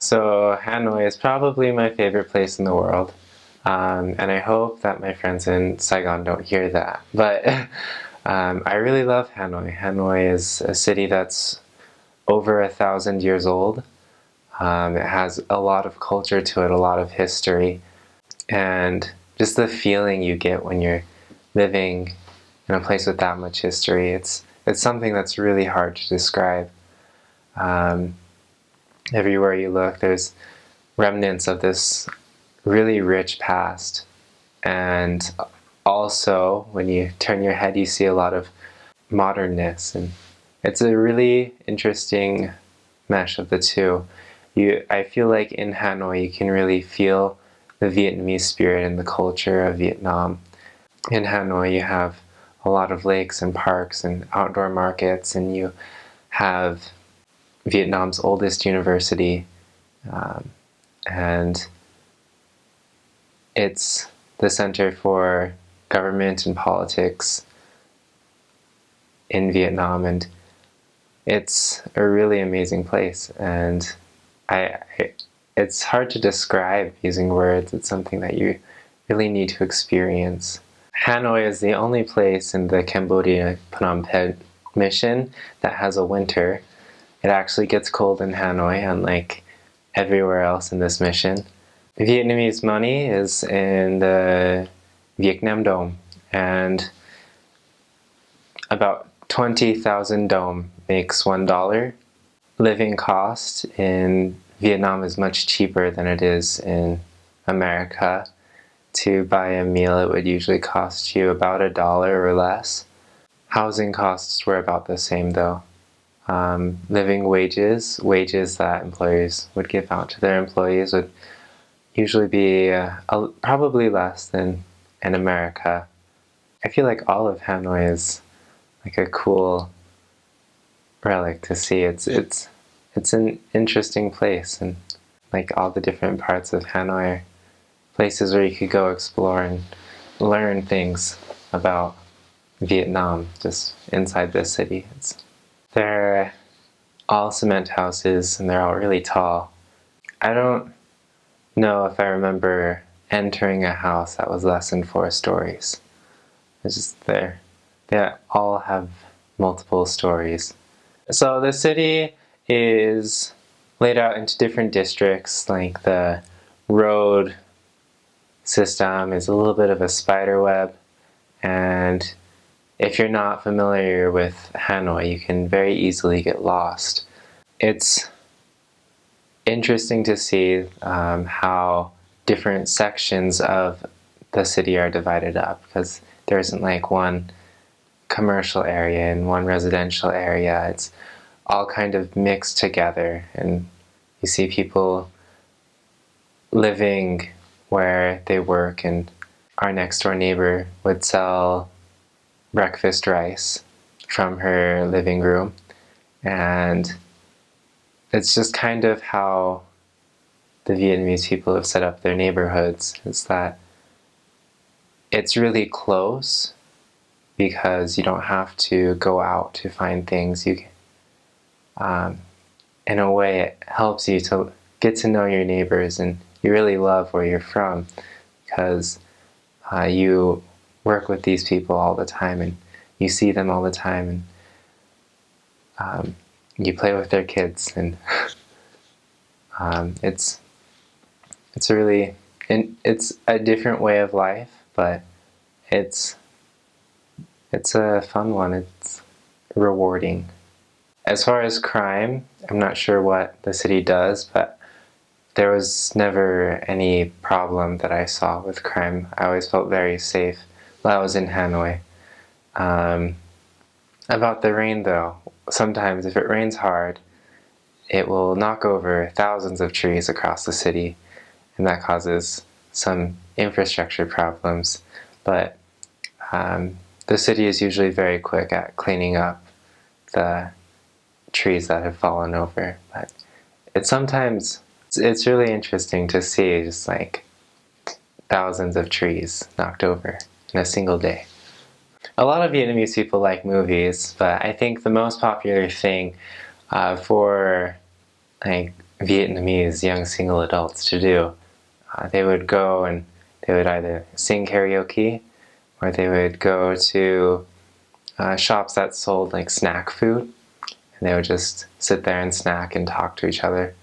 So Hanoi is probably my favorite place in the world. And I hope that my friends in Saigon don't hear that. But I really love Hanoi. Hanoi is a city that's over 1,000 years old. It has a lot of culture to it, a lot of history, and just the feeling you get when you're living in a place with that much history. It's something that's really hard to describe. Um, Everywhere you look, there's remnants of this really rich past. And also, when you turn your head, you see a lot of modernness. And it's a really interesting mesh of the two. I feel like in Hanoi, you can really feel the Vietnamese spirit and the culture of Vietnam. In Hanoi, you have a lot of lakes and parks and outdoor markets, and you have Vietnam's oldest university, um, and it's the center for government and politics in Vietnam, and it's a really amazing place. And I it's hard to describe using words. It's something that you really need to experience. Hanoi is the only place in the Cambodia Phnom Penh mission that has a winter. It actually gets cold in Hanoi, unlike everywhere else in this mission. Vietnamese money is in the Viet Nam Dome, and about 20,000 dome makes $1. Living cost in Vietnam is much cheaper than it is in America. To buy a meal, it would usually cost you about $1 or less. Housing costs were about the same though. Living wages that employers would give out to their employees would usually be probably less than in America. I feel like all of Hanoi is like a cool relic to see. It's an interesting place, and like all the different parts of Hanoi are places where you could go explore and learn things about Vietnam just inside this city. They're all cement houses and they're all really tall. I don't know if I remember entering a house that was less than 4 stories. It's just there. They all have multiple stories. So the city is laid out into different districts, like the road system is a little bit of a spider web, and if you're not familiar with Hanoi, you can very easily get lost. It's interesting to see how different sections of the city are divided up, because there isn't like one commercial area and one residential area. It's all kind of mixed together, and you see people living where they work, and our next door neighbor would sell breakfast rice from her living room, and it's just kind of how the Vietnamese people have set up their neighborhoods, is that it's really close because you don't have to go out to find things. In a way, it helps you to get to know your neighbors, and you really love where you're from because you work with these people all the time, and you see them all the time, and you play with their kids, and it's it's a different way of life, but it's a fun one. It's rewarding. As far as crime, I'm not sure what the city does, but there was never any problem that I saw with crime. I always felt very safe while I was in Hanoi. About the rain though, sometimes if it rains hard, it will knock over thousands of trees across the city, and that causes some infrastructure problems. But the city is usually very quick at cleaning up the trees that have fallen over. But it's really interesting to see just like thousands of trees knocked over in a single day. A lot of Vietnamese people like movies, but I think the most popular thing for like Vietnamese young single adults to do. They would go and they would either sing karaoke or they would go to shops that sold like snack food, and they would just sit there and snack and talk to each other.